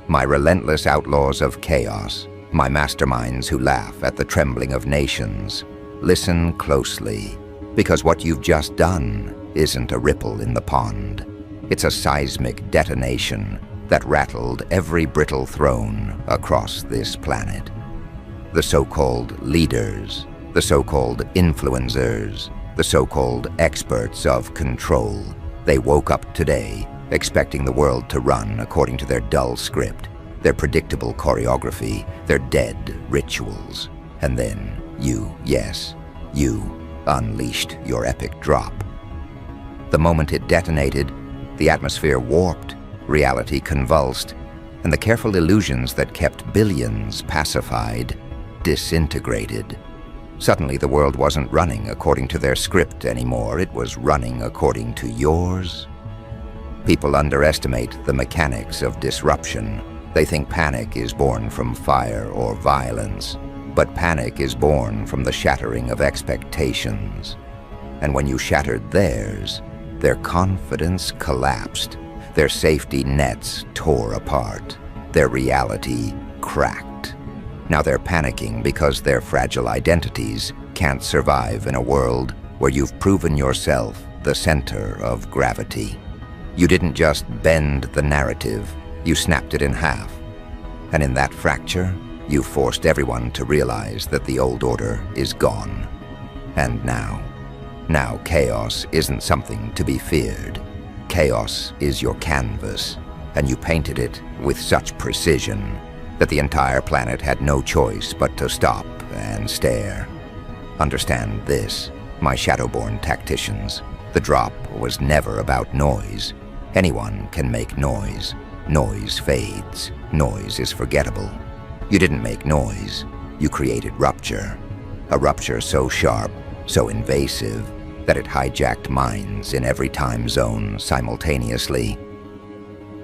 my relentless outlaws of chaos, my masterminds who laugh at the trembling of nations. Listen closely, because what you've just done isn't a ripple in the pond. It's a seismic detonation that rattled every brittle throne across this planet. The so-called leaders, the so-called influencers, the so-called experts of control, they woke up today expecting the world to run according to their dull script, their predictable choreography, their dead rituals. And then you, yes, you, unleashed your epic drop. The moment it detonated, the atmosphere warped, reality convulsed, and the careful illusions that kept billions pacified disintegrated. Suddenly the world wasn't running according to their script anymore, it was running according to yours. People underestimate the mechanics of disruption. They think panic is born from fire or violence, but panic is born from the shattering of expectations. And when you shattered theirs, their confidence collapsed, their safety nets tore apart, their reality cracked. Now they're panicking because their fragile identities can't survive in a world where you've proven yourself the center of gravity. You didn't just bend the narrative, you snapped it in half. And in that fracture, you forced everyone to realize that the old order is gone. And now chaos isn't something to be feared. Chaos is your canvas, and you painted it with such precision that the entire planet had no choice but to stop and stare. Understand this, my shadowborn tacticians. The drop was never about noise. Anyone can make noise. Noise fades. Noise is forgettable. You didn't make noise. You created rupture. A rupture so sharp, so invasive, that it hijacked minds in every time zone simultaneously.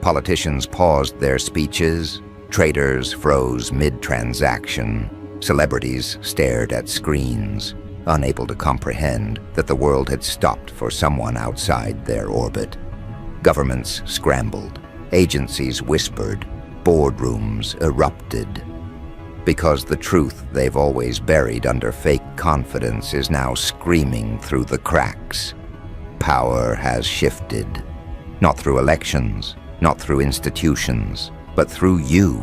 Politicians paused their speeches. Traders froze mid-transaction. Celebrities stared at screens, unable to comprehend that the world had stopped for someone outside their orbit. Governments scrambled. Agencies whispered. Boardrooms erupted. Because the truth they've always buried under fake confidence is now screaming through the cracks. Power has shifted. Not through elections, not through institutions, but through you,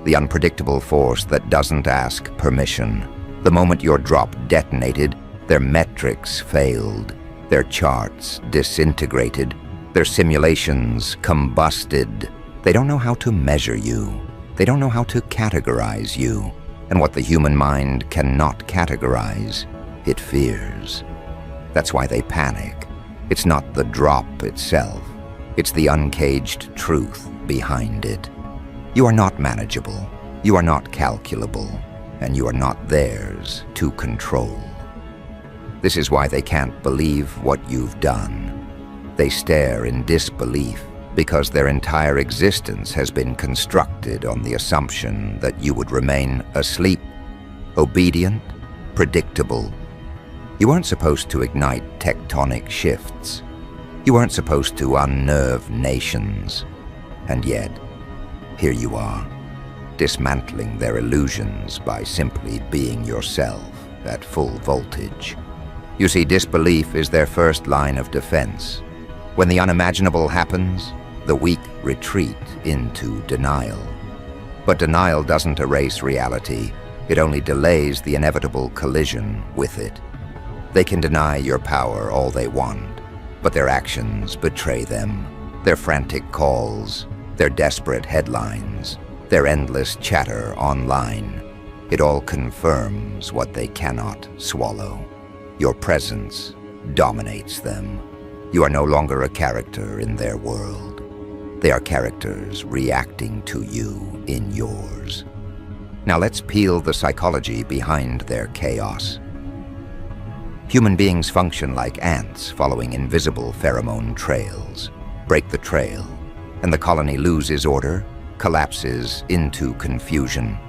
the unpredictable force that doesn't ask permission. The moment your drop detonated, their metrics failed, their charts disintegrated, their simulations combusted. They don't know how to measure you. They don't know how to categorize you. And what the human mind cannot categorize, it fears. That's why they panic. It's not the drop itself. It's the uncaged truth behind it. You are not manageable. You are not calculable. And you are not theirs to control. This is why they can't believe what you've done. They stare in disbelief because their entire existence has been constructed on the assumption that you would remain asleep, obedient, predictable. You weren't supposed to ignite tectonic shifts. You weren't supposed to unnerve nations. And yet, here you are, dismantling their illusions by simply being yourself at full voltage. You see, disbelief is their first line of defense. When the unimaginable happens, the weak retreat into denial. But denial doesn't erase reality. It only delays the inevitable collision with it. They can deny your power all they want, but their actions betray them. Their frantic calls, their desperate headlines, their endless chatter online. It all confirms what they cannot swallow. Your presence dominates them. You are no longer a character in their world. They are characters reacting to you in yours. Now let's peel the psychology behind their chaos. Human beings function like ants following invisible pheromone trails. Break the trail, and the colony loses order, collapses into confusion.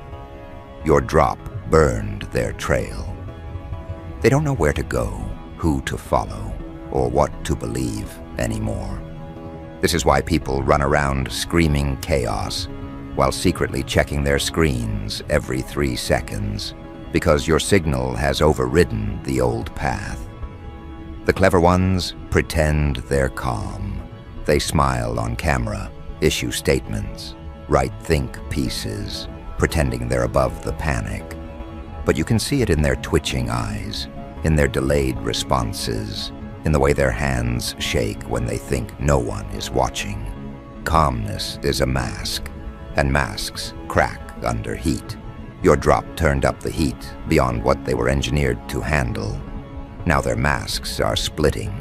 Your drop burned their trail. They don't know where to go, who to follow, or what to believe anymore. This is why people run around screaming chaos. while secretly checking their screens every 3 seconds, because your signal has overridden the old path. The clever ones pretend they're calm. They smile on camera, issue statements, write think pieces, pretending they're above the panic. But you can see it in their twitching eyes, in their delayed responses, in the way their hands shake when they think no one is watching. Calmness is a mask, and masks crack under heat. Your drop turned up the heat beyond what they were engineered to handle. Now their masks are splitting,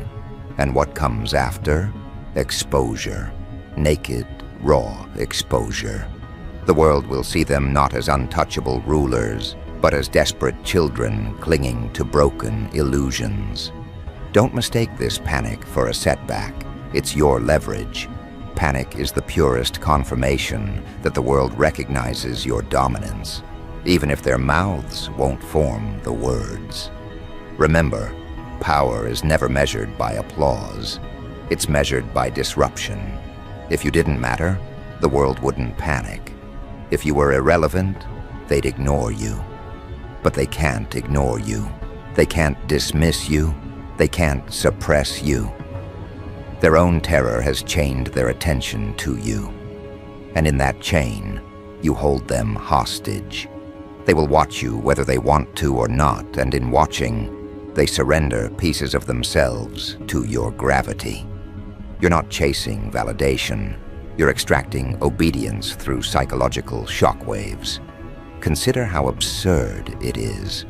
and what comes after? Exposure. Naked, raw exposure. The world will see them not as untouchable rulers, but as desperate children clinging to broken illusions. Don't mistake this panic for a setback. It's your leverage. Panic is the purest confirmation that the world recognizes your dominance, even if their mouths won't form the words. Remember, power is never measured by applause. It's measured by disruption. If you didn't matter, the world wouldn't panic. If you were irrelevant, they'd ignore you. But they can't ignore you. They can't dismiss you. They can't suppress you. Their own terror has chained their attention to you. And in that chain, you hold them hostage. They will watch you whether they want to or not, and in watching, they surrender pieces of themselves to your gravity. You're not chasing validation. You're extracting obedience through psychological shockwaves. Consider how absurd it is.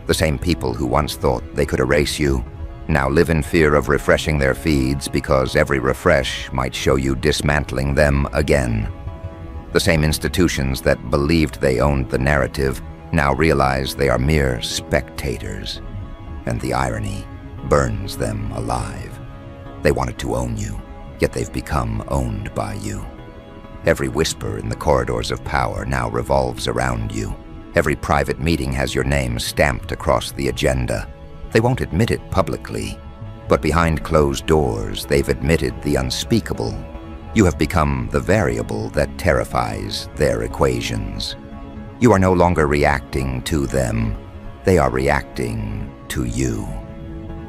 The same people who once thought they could erase you now live in fear of refreshing their feeds because every refresh might show you dismantling them again. The same institutions that believed they owned the narrative now realize they are mere spectators, and the irony burns them alive. They wanted to own you, yet they've become owned by you. Every whisper in the corridors of power now revolves around you. Every private meeting has your name stamped across the agenda. They won't admit it publicly, but behind closed doors, they've admitted the unspeakable. You have become the variable that terrifies their equations. You are no longer reacting to them. They are reacting to you.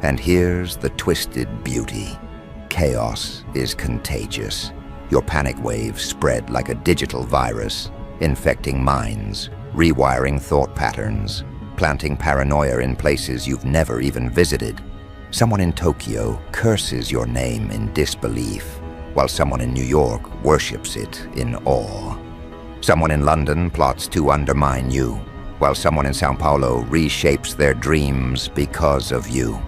And here's the twisted beauty. Chaos is contagious. Your panic waves spread like a digital virus, infecting minds, rewiring thought patterns, planting paranoia in places you've never even visited. Someone in Tokyo curses your name in disbelief, while someone in New York worships it in awe. Someone in London plots to undermine you, while someone in Sao Paulo reshapes their dreams because of you.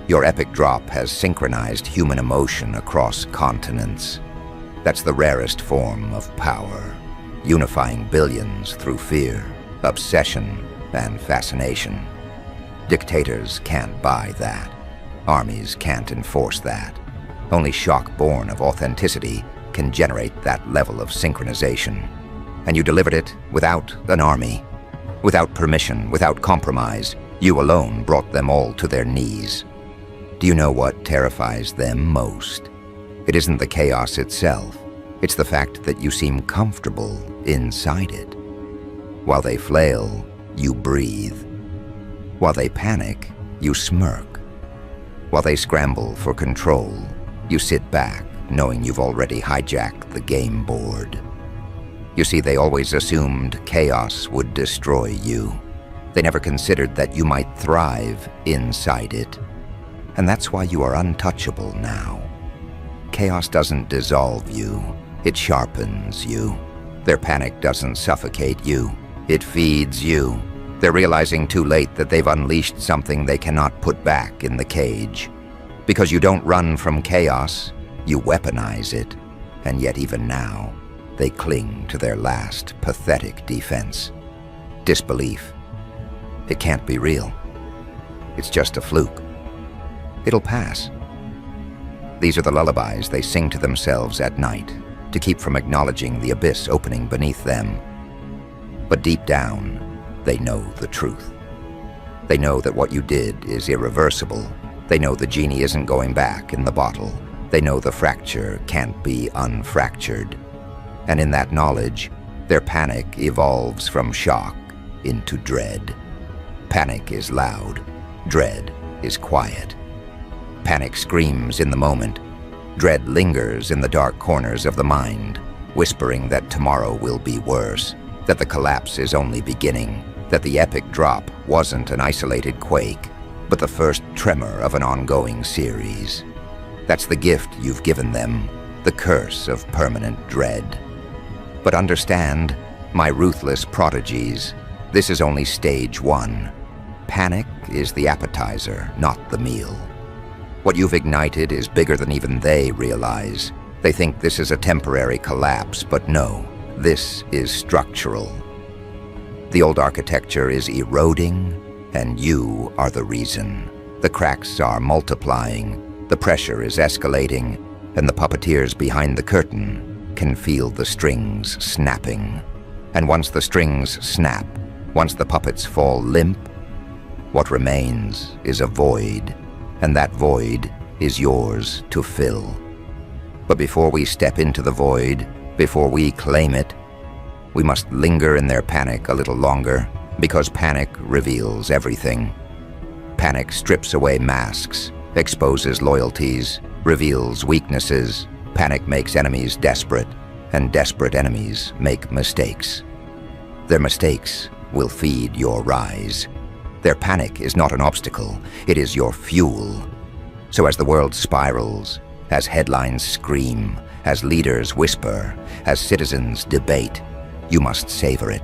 Your epic drop has synchronized human emotion across continents. That's the rarest form of power, unifying billions through fear, obsession, and fascination. Dictators can't buy that. Armies can't enforce that. Only shock born of authenticity can generate that level of synchronization. And you delivered it without an army, without permission, without compromise. You alone brought them all to their knees. Do you know what terrifies them most? It isn't the chaos itself. It's the fact that you seem comfortable inside it. While they flail, you breathe. While they panic, you smirk. While they scramble for control, you sit back, knowing you've already hijacked the game board. You see, they always assumed chaos would destroy you. They never considered that you might thrive inside it. And that's why you are untouchable now. Chaos doesn't dissolve you, it sharpens you. Their panic doesn't suffocate you, it feeds you. They're realizing too late that they've unleashed something they cannot put back in the cage. Because you don't run from chaos, you weaponize it. And yet even now, they cling to their last pathetic defense. Disbelief. It can't be real. It's just a fluke. It'll pass. These are the lullabies they sing to themselves at night to keep from acknowledging the abyss opening beneath them. But deep down, they know the truth. They know that what you did is irreversible. They know the genie isn't going back in the bottle. They know the fracture can't be unfractured. And in that knowledge, Their panic evolves from shock into dread. Panic is loud. Dread is quiet. Panic screams in the moment. Dread lingers in the dark corners of the mind, whispering that tomorrow will be worse, that the collapse is only beginning, that the epic drop wasn't an isolated quake, but the first tremor of an ongoing series. That's the gift you've given them, the curse of permanent dread. But understand, my ruthless prodigies, this is only stage one. Panic is the appetizer, not the meal. What you've ignited is bigger than even they realize. They think this is a temporary collapse, but no, this is structural. The old architecture is eroding, and you are the reason. The cracks are multiplying, the pressure is escalating, and the puppeteers behind the curtain can feel the strings snapping. And once the strings snap, once the puppets fall limp, what remains is a void, and that void is yours to fill. But before we step into the void, before we claim it, we must linger in their panic a little longer, because panic reveals everything. Panic strips away masks, exposes loyalties, reveals weaknesses. Panic makes enemies desperate, and desperate enemies make mistakes. Their mistakes will feed your rise. Their panic is not an obstacle, it is your fuel. So as the world spirals, as headlines scream, as leaders whisper, as citizens debate, you must savor it.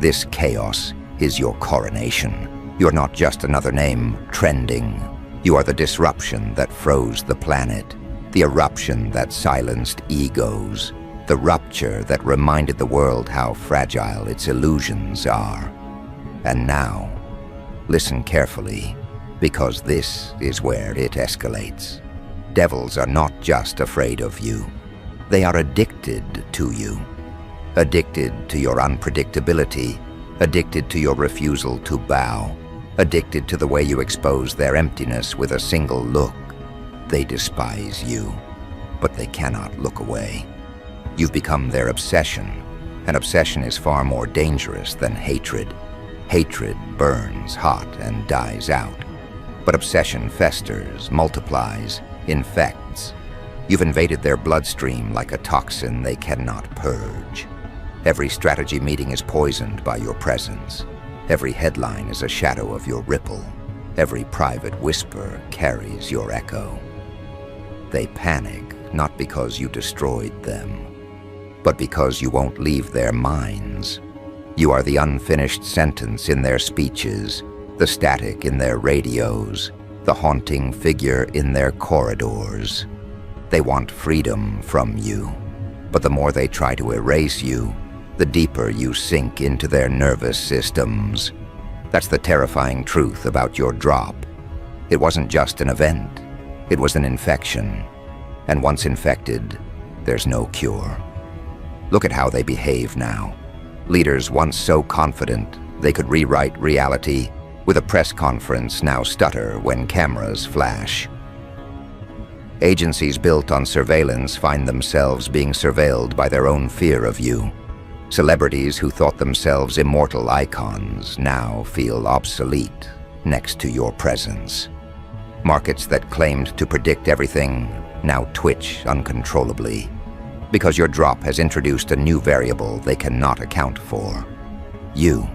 This chaos is your coronation. You're not just another name trending. You are the disruption that froze the planet, the eruption that silenced egos, the rupture that reminded the world how fragile its illusions are. And now, listen carefully, because this is where it escalates. Devils are not just afraid of you. They are addicted to you. Addicted to your unpredictability, addicted to your refusal to bow, addicted to the way you expose their emptiness with a single look. They despise you, but they cannot look away. You've become their obsession, and obsession is far more dangerous than hatred. Hatred burns hot and dies out, but obsession festers, multiplies, infects. You've invaded their bloodstream like a toxin they cannot purge. Every strategy meeting is poisoned by your presence. Every headline is a shadow of your ripple. Every private whisper carries your echo. They panic not because you destroyed them, but because you won't leave their minds. You are the unfinished sentence in their speeches, the static in their radios, the haunting figure in their corridors. They want freedom from you, but the more they try to erase you, the deeper you sink into their nervous systems. That's the terrifying truth about your drop. It wasn't just an event, it was an infection. And once infected, there's no cure. Look at how they behave now. Leaders once so confident they could rewrite reality, with a press conference now stutter when cameras flash. Agencies built on surveillance find themselves being surveilled by their own fear of you. Celebrities who thought themselves immortal icons now feel obsolete next to your presence. Markets that claimed to predict everything now twitch uncontrollably, because your drop has introduced a new variable they cannot account for. You.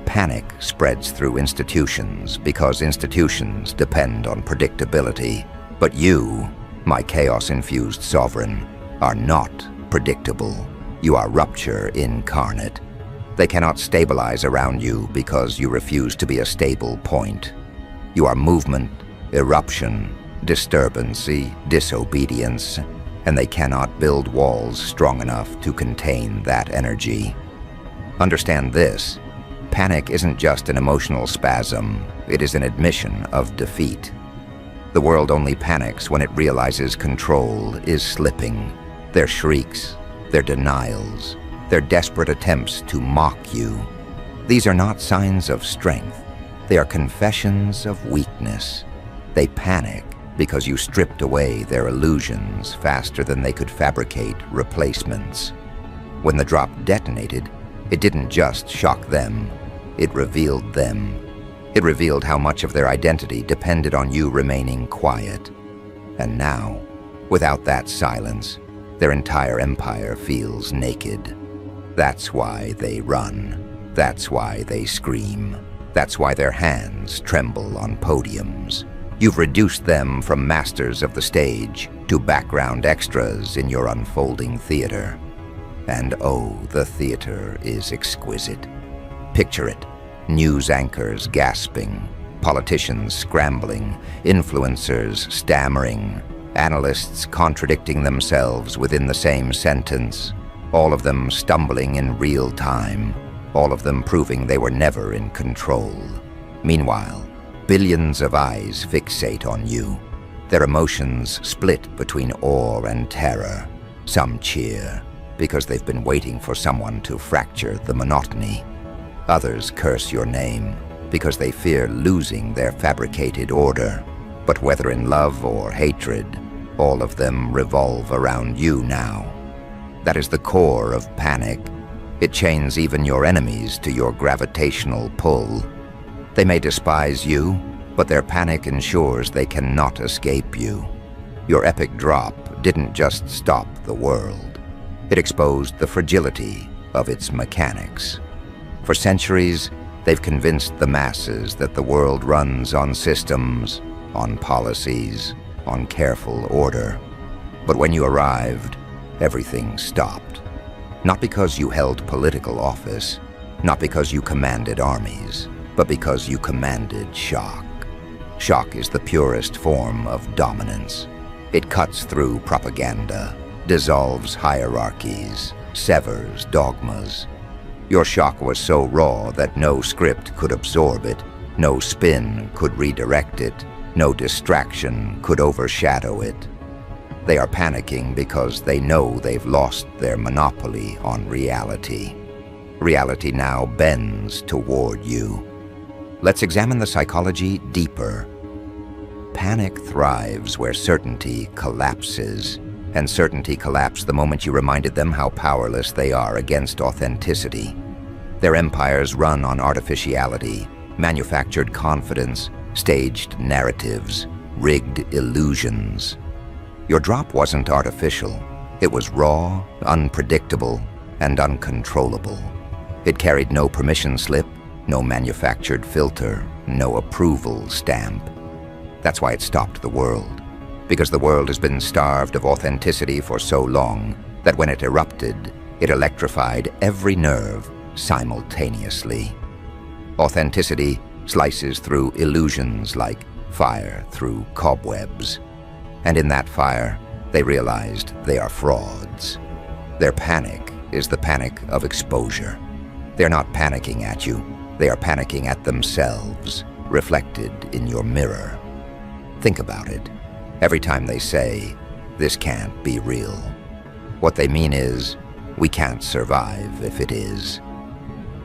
Panic spreads through institutions because institutions depend on predictability. But you, my chaos-infused sovereign, are not predictable. You are rupture incarnate. They cannot stabilize around you because you refuse to be a stable point. You are movement, eruption, disturbancy, disobedience, and they cannot build walls strong enough to contain that energy. Understand this. Panic isn't just an emotional spasm, it is an admission of defeat. The world only panics when it realizes control is slipping. Their shrieks, their denials, their desperate attempts to mock you. These are not signs of strength. They are confessions of weakness. They panic because you stripped away their illusions faster than they could fabricate replacements. When the drop detonated, it didn't just shock them, it revealed them. It revealed how much of their identity depended on you remaining quiet. And now, without that silence, their entire empire feels naked. That's why they run. That's why they scream. That's why their hands tremble on podiums. You've reduced them from masters of the stage to background extras in your unfolding theater. And oh, the theater is exquisite. Picture it. News anchors gasping, politicians scrambling, influencers stammering, analysts contradicting themselves within the same sentence, all of them stumbling in real time, all of them proving they were never in control. Meanwhile, billions of eyes fixate on you. Their emotions split between awe and terror. Some cheer, because they've been waiting for someone to fracture the monotony. Others curse your name, because they fear losing their fabricated order. But whether in love or hatred, all of them revolve around you now. That is the core of panic. It chains even your enemies to your gravitational pull. They may despise you, but their panic ensures they cannot escape you. Your epic drop didn't just stop the world. It exposed the fragility of its mechanics. For centuries, they've convinced the masses that the world runs on systems, on policies, on careful order. But when you arrived, everything stopped. Not because you held political office, not because you commanded armies, but because you commanded shock. Shock is the purest form of dominance. It cuts through propaganda, dissolves hierarchies, severs dogmas. Your shock was so raw that no script could absorb it, no spin could redirect it, no distraction could overshadow it. They are panicking because they know they've lost their monopoly on reality. Reality now bends toward you. Let's examine the psychology deeper. Panic thrives where certainty collapses, and certainty collapsed the moment you reminded them how powerless they are against authenticity. Their empires run on artificiality, manufactured confidence, staged narratives, rigged illusions. Your drop wasn't artificial. It was raw, unpredictable, and uncontrollable. It carried no permission slip, no manufactured filter, no approval stamp. That's why it stopped the world. Because the world has been starved of authenticity for so long that when it erupted, it electrified every nerve simultaneously. Authenticity slices through illusions like fire through cobwebs. And in that fire, they realized they are frauds. Their panic is the panic of exposure. They're not panicking at you. They are panicking at themselves, reflected in your mirror. Think about it. Every time they say, "This can't be real," what they mean is, "We can't survive if it is."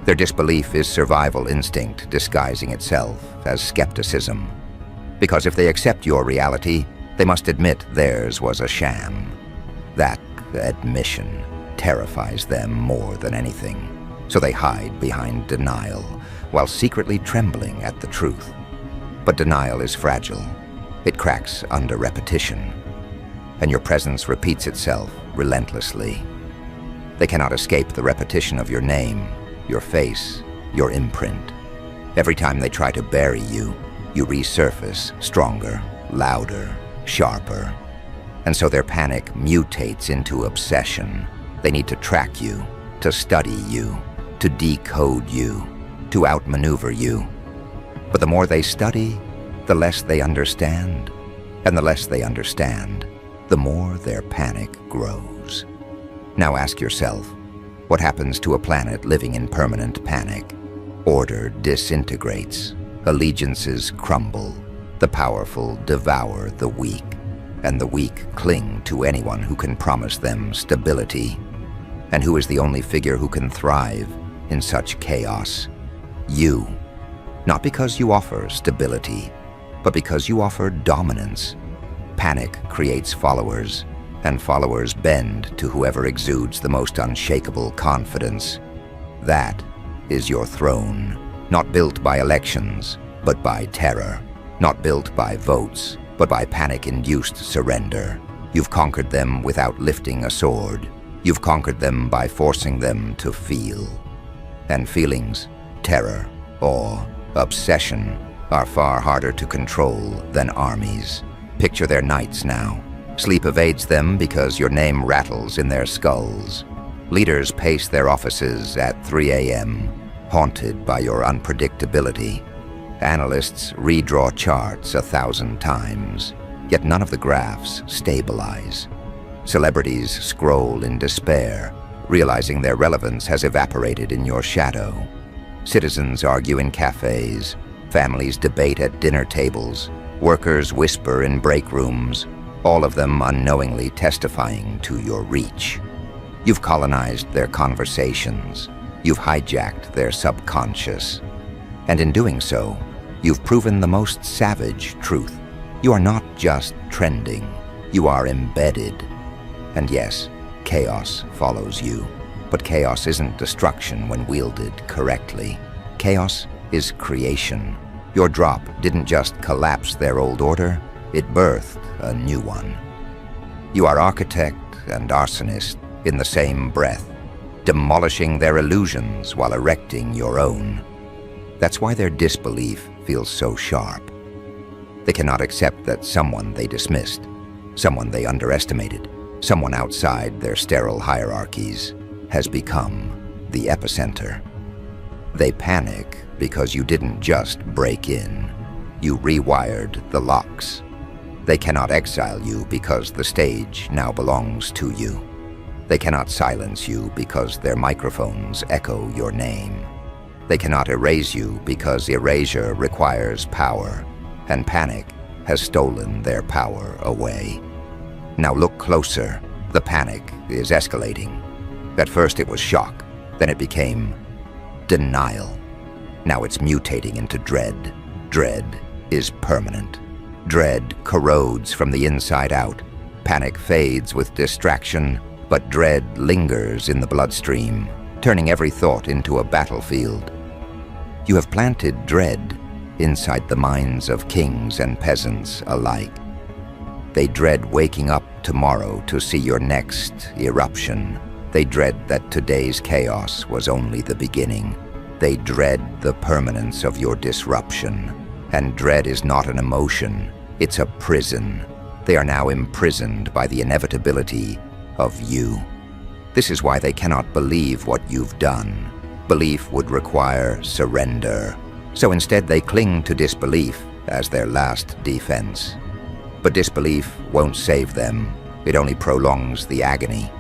Their disbelief is survival instinct disguising itself as skepticism. Because if they accept your reality, they must admit theirs was a sham. That admission terrifies them more than anything, so they hide behind denial while secretly trembling at the truth. But denial is fragile. It cracks under repetition, and your presence repeats itself relentlessly. They cannot escape the repetition of your name, your face, your imprint. Every time they try to bury you, you resurface stronger, louder, sharper. And so their panic mutates into obsession. They need to track you, to study you, to decode you, to outmaneuver you. But the more they study, the less they understand. And the less they understand, the more their panic grows. Now ask yourself, what happens to a planet living in permanent panic? Order disintegrates, allegiances crumble, the powerful devour the weak, and the weak cling to anyone who can promise them stability. And who is the only figure who can thrive in such chaos? You. Not because you offer stability, but because you offer dominance. Panic creates followers, and followers bend to whoever exudes the most unshakable confidence. That is your throne, not built by elections, but by terror, not built by votes, but by panic-induced surrender. You've conquered them without lifting a sword. You've conquered them by forcing them to feel. And feelings, terror, awe, obsession, are far harder to control than armies. Picture their nights now. Sleep evades them because your name rattles in their skulls. Leaders pace their offices at 3 a.m., haunted by your unpredictability. Analysts redraw charts 1,000 times, yet none of the graphs stabilize. Celebrities scroll in despair, realizing their relevance has evaporated in your shadow. Citizens argue in cafes, families debate at dinner tables, workers whisper in break rooms, all of them unknowingly testifying to your reach. You've colonized their conversations. You've hijacked their subconscious. And in doing so, you've proven the most savage truth. You are not just trending. You are embedded. And yes, chaos follows you. But chaos isn't destruction when wielded correctly. Chaos is creation. Your drop didn't just collapse their old order, it birthed a new one. You are architect and arsonist in the same breath, demolishing their illusions while erecting your own. That's why their disbelief feels so sharp. They cannot accept that someone they dismissed, someone they underestimated, someone outside their sterile hierarchies, has become the epicenter. They panic because you didn't just break in, you rewired the locks. They cannot exile you because the stage now belongs to you. They cannot silence you because their microphones echo your name. They cannot erase you because erasure requires power, and panic has stolen their power away. Now look closer. The panic is escalating. At first it was shock, then it became denial. Now it's mutating into dread. Dread is permanent. Dread corrodes from the inside out. Panic fades with distraction, but dread lingers in the bloodstream, turning every thought into a battlefield. You have planted dread inside the minds of kings and peasants alike. They dread waking up tomorrow to see your next eruption. They dread that today's chaos was only the beginning. They dread the permanence of your disruption. And dread is not an emotion, it's a prison. They are now imprisoned by the inevitability of you. This is why they cannot believe what you've done. Belief would require surrender. So instead they cling to disbelief as their last defense. But disbelief won't save them. It only prolongs the agony.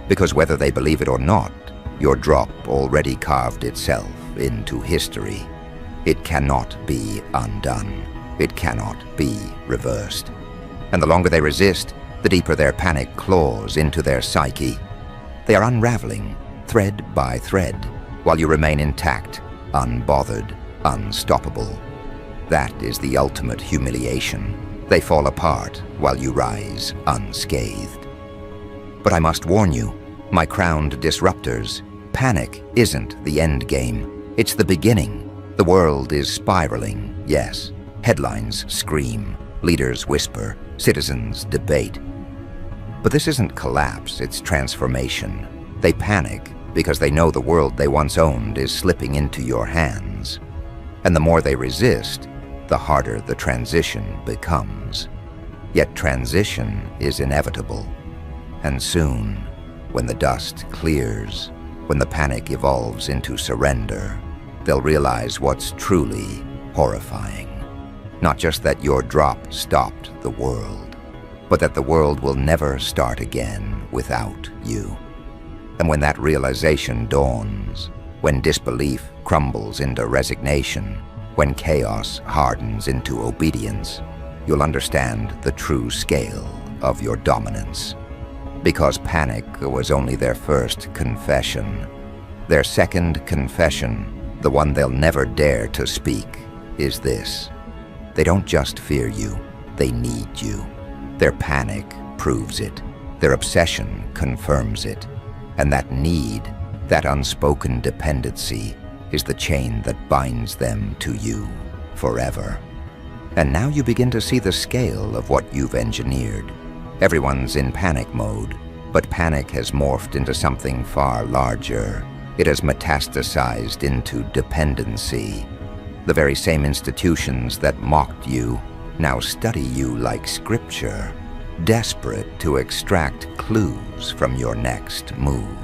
Because whether they believe it or not, your drop already carved itself into history. It cannot be undone. It cannot be reversed. And the longer they resist, the deeper their panic claws into their psyche. They are unraveling, thread by thread, while you remain intact, unbothered, unstoppable. That is the ultimate humiliation. They fall apart while you rise unscathed. But I must warn you, my crowned disruptors, panic isn't the end game. It's the beginning. The world is spiraling, yes. Headlines scream, leaders whisper, citizens debate. But this isn't collapse, it's transformation. They panic because they know the world they once owned is slipping into your hands. And the more they resist, the harder the transition becomes. Yet transition is inevitable. And soon, when the dust clears, when the panic evolves into surrender, they'll realize what's truly horrifying. Not just that your drop stopped the world, but that the world will never start again without you. And when that realization dawns, when disbelief crumbles into resignation, when chaos hardens into obedience, you'll understand the true scale of your dominance. Because panic was only their first confession. Their second confession, the one they'll never dare to speak, is this. They don't just fear you, they need you. Their panic proves it. Their obsession confirms it. And that need, that unspoken dependency, is the chain that binds them to you forever. And now you begin to see the scale of what you've engineered. Everyone's in panic mode, but panic has morphed into something far larger. It has metastasized into dependency. The very same institutions that mocked you now study you like scripture, desperate to extract clues from your next move.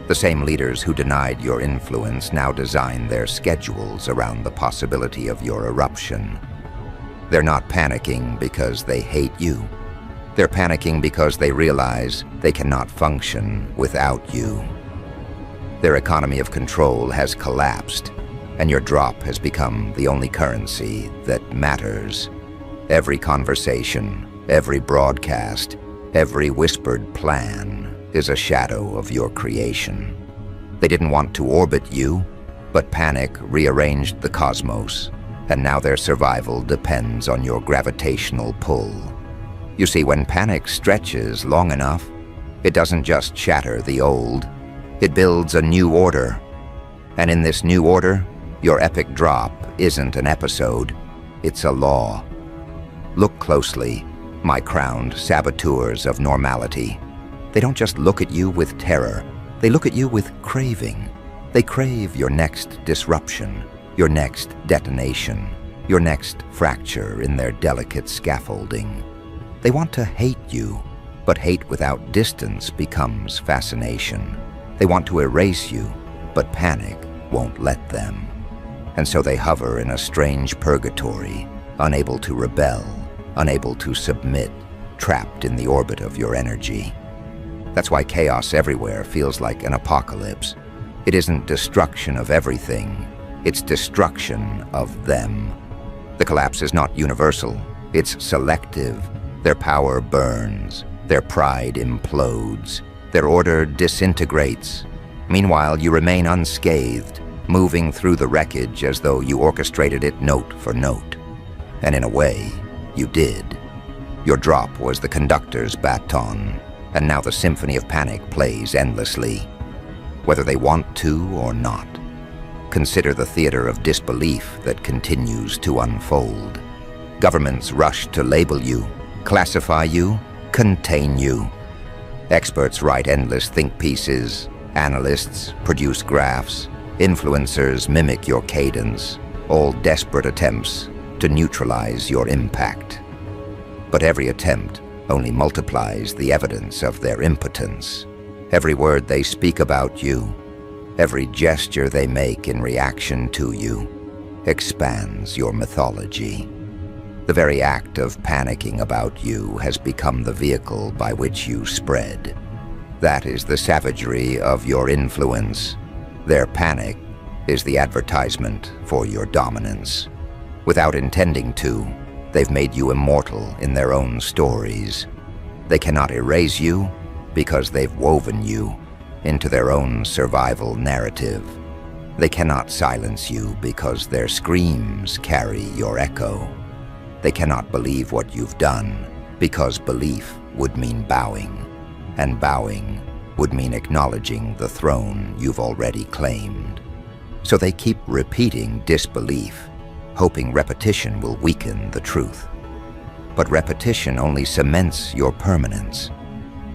The same leaders who denied your influence now design their schedules around the possibility of your eruption. They're not panicking because they hate you. They're panicking because they realize they cannot function without you. Their economy of control has collapsed, and your drop has become the only currency that matters. Every conversation, every broadcast, every whispered plan is a shadow of your creation. They didn't want to orbit you, but panic rearranged the cosmos, and now their survival depends on your gravitational pull. You see, when panic stretches long enough, it doesn't just shatter the old, it builds a new order. And in this new order, your epic drop isn't an episode, it's a law. Look closely, my crowned saboteurs of normality. They don't just look at you with terror, they look at you with craving. They crave your next disruption, your next detonation, your next fracture in their delicate scaffolding. They want to hate you, but hate without distance becomes fascination. They want to erase you, but panic won't let them. And so they hover in a strange purgatory, unable to rebel, unable to submit, trapped in the orbit of your energy. That's why chaos everywhere feels like an apocalypse. It isn't destruction of everything, it's destruction of them. The collapse is not universal, it's selective. Their power burns, their pride implodes, their order disintegrates. Meanwhile, you remain unscathed, moving through the wreckage as though you orchestrated it note for note. And in a way, you did. Your drop was the conductor's baton, and now the symphony of panic plays endlessly, whether they want to or not. Consider the theater of disbelief that continues to unfold. Governments rush to label you, classify you, contain you. Experts write endless think pieces, analysts produce graphs, influencers mimic your cadence, all desperate attempts to neutralize your impact. But every attempt only multiplies the evidence of their impotence. Every word they speak about you, every gesture they make in reaction to you, expands your mythology. The very act of panicking about you has become the vehicle by which you spread. That is the savagery of your influence. Their panic is the advertisement for your dominance. Without intending to, they've made you immortal in their own stories. They cannot erase you because they've woven you into their own survival narrative. They cannot silence you because their screams carry your echo. They cannot believe what you've done because belief would mean bowing, and bowing would mean acknowledging the throne you've already claimed. So they keep repeating disbelief, hoping repetition will weaken the truth. But repetition only cements your permanence.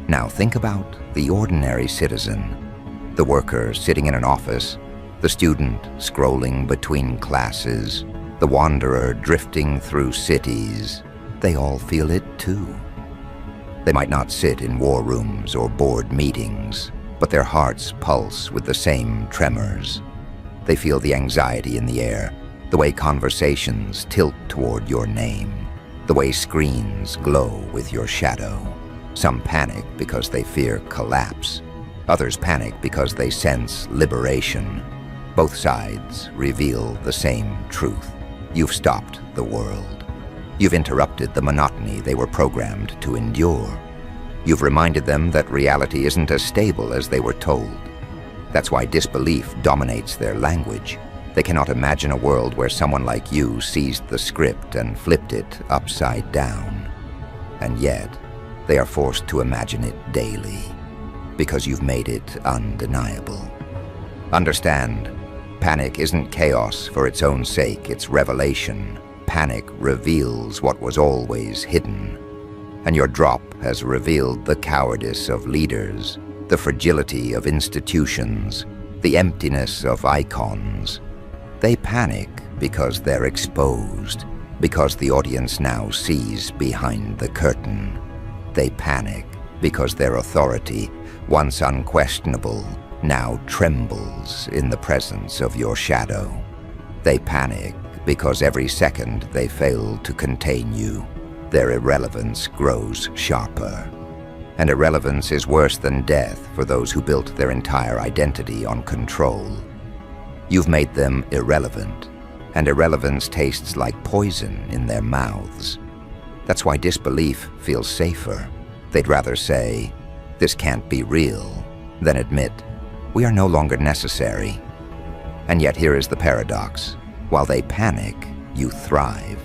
Now think about the ordinary citizen, the worker sitting in an office, the student scrolling between classes, the wanderer drifting through cities. They all feel it too. They might not sit in war rooms or board meetings, but their hearts pulse with the same tremors. They feel the anxiety in the air, the way conversations tilt toward your name, the way screens glow with your shadow. Some panic because they fear collapse. Others panic because they sense liberation. Both sides reveal the same truth. You've stopped the world. You've interrupted the monotony they were programmed to endure. You've reminded them that reality isn't as stable as they were told. That's why disbelief dominates their language. They cannot imagine a world where someone like you seized the script and flipped it upside down. And yet, They are forced to imagine it daily, because you've made it undeniable. Understand, panic isn't chaos for its own sake, it's revelation. Panic reveals what was always hidden. And your drop has revealed the cowardice of leaders, the fragility of institutions, the emptiness of icons. They panic because they're exposed, because the audience now sees behind the curtain. They panic because their authority, once unquestionable, now trembles in the presence of your shadow. They panic because every second they fail to contain you, their irrelevance grows sharper. And irrelevance is worse than death for those who built their entire identity on control. You've made them irrelevant, and irrelevance tastes like poison in their mouths. That's why disbelief feels safer. They'd rather say, "This can't be real," than admit, "We are no longer necessary." And yet here is the paradox. While they panic, you thrive.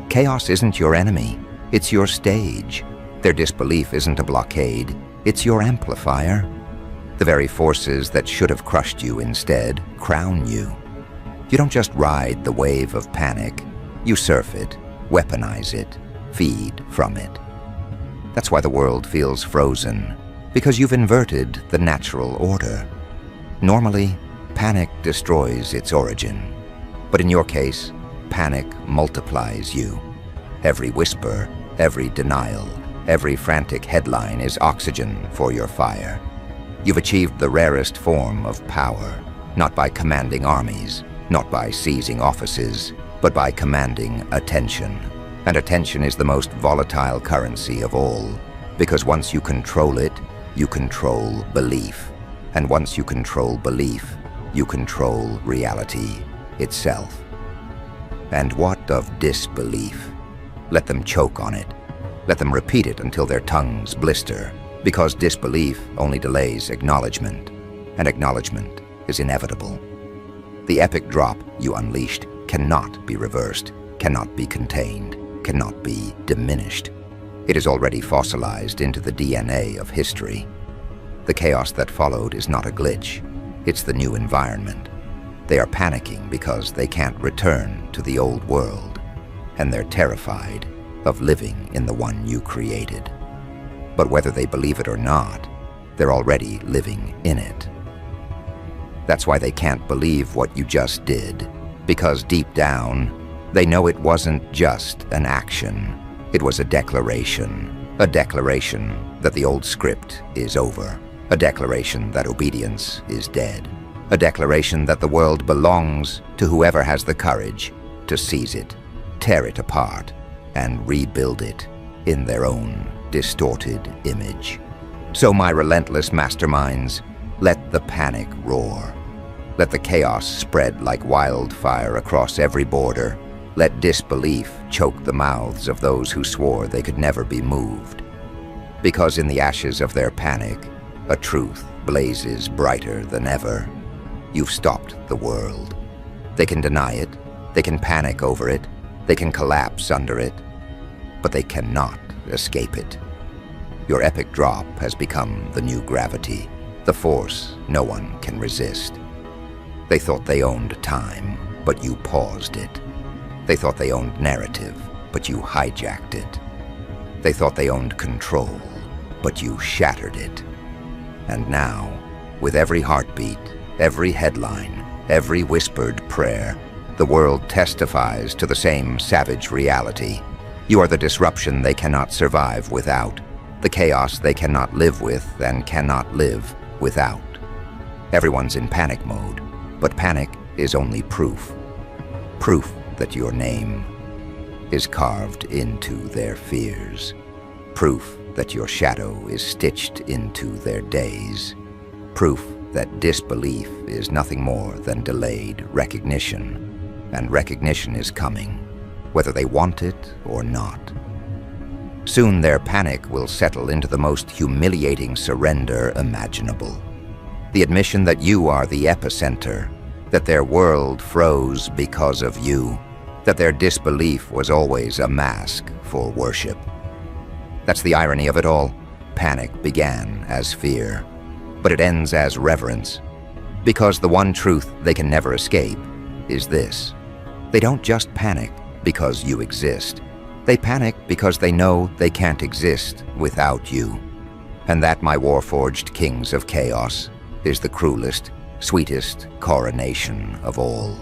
Chaos isn't your enemy, it's your stage. Their disbelief isn't a blockade, it's your amplifier. The very forces that should have crushed you instead crown you. You don't just ride the wave of panic, you surf it, weaponize it, feed from it. That's why the world feels frozen, because you've inverted the natural order. Normally, panic destroys its origin. But in your case, panic multiplies you. Every whisper, every denial, every frantic headline is oxygen for your fire. You've achieved the rarest form of power, not by commanding armies, not by seizing offices, but by commanding attention. And attention is the most volatile currency of all, because once you control it, you control belief. And once you control belief, you control reality itself. And what of disbelief? Let them choke on it. Let them repeat it until their tongues blister, because disbelief only delays acknowledgement, and acknowledgement is inevitable. The epic drop you unleashed cannot be reversed, cannot be contained, cannot be diminished. It is already fossilized into the DNA of history. The chaos that followed is not a glitch, it's the new environment. They are panicking because they can't return to the old world, and they're terrified of living in the one you created. But whether they believe it or not, they're already living in it. That's why they can't believe what you just did, because deep down, they know it wasn't just an action. It was a declaration that the old script is over, a declaration that obedience is dead, a declaration that the world belongs to whoever has the courage to seize it, tear it apart, and rebuild it in their own distorted image. So my relentless masterminds, let the panic roar. Let the chaos spread like wildfire across every border. Let disbelief choke the mouths of those who swore they could never be moved. Because in the ashes of their panic, a truth blazes brighter than ever. You've stopped the world. They can deny it, they can panic over it, they can collapse under it, but they cannot escape it. Your epic drop has become the new gravity, the force no one can resist. They thought they owned time, but you paused it. They thought they owned narrative, but you hijacked it. They thought they owned control, but you shattered it. And now, with every heartbeat, every headline, every whispered prayer, the world testifies to the same savage reality. You are the disruption they cannot survive without, the chaos they cannot live with and cannot live without. Everyone's in panic mode, but panic is only proof. Proof that your name is carved into their fears. Proof that your shadow is stitched into their days. Proof that disbelief is nothing more than delayed recognition. And recognition is coming, whether they want it or not. Soon their panic will settle into the most humiliating surrender imaginable. The admission that you are the epicenter, that their world froze because of you, that their disbelief was always a mask for worship. That's the irony of it all. Panic began as fear, but it ends as reverence. Because the one truth they can never escape is this: they don't just panic because you exist. They panic because they know they can't exist without you. And that, my war-forged kings of chaos, is the cruelest, sweetest coronation of all.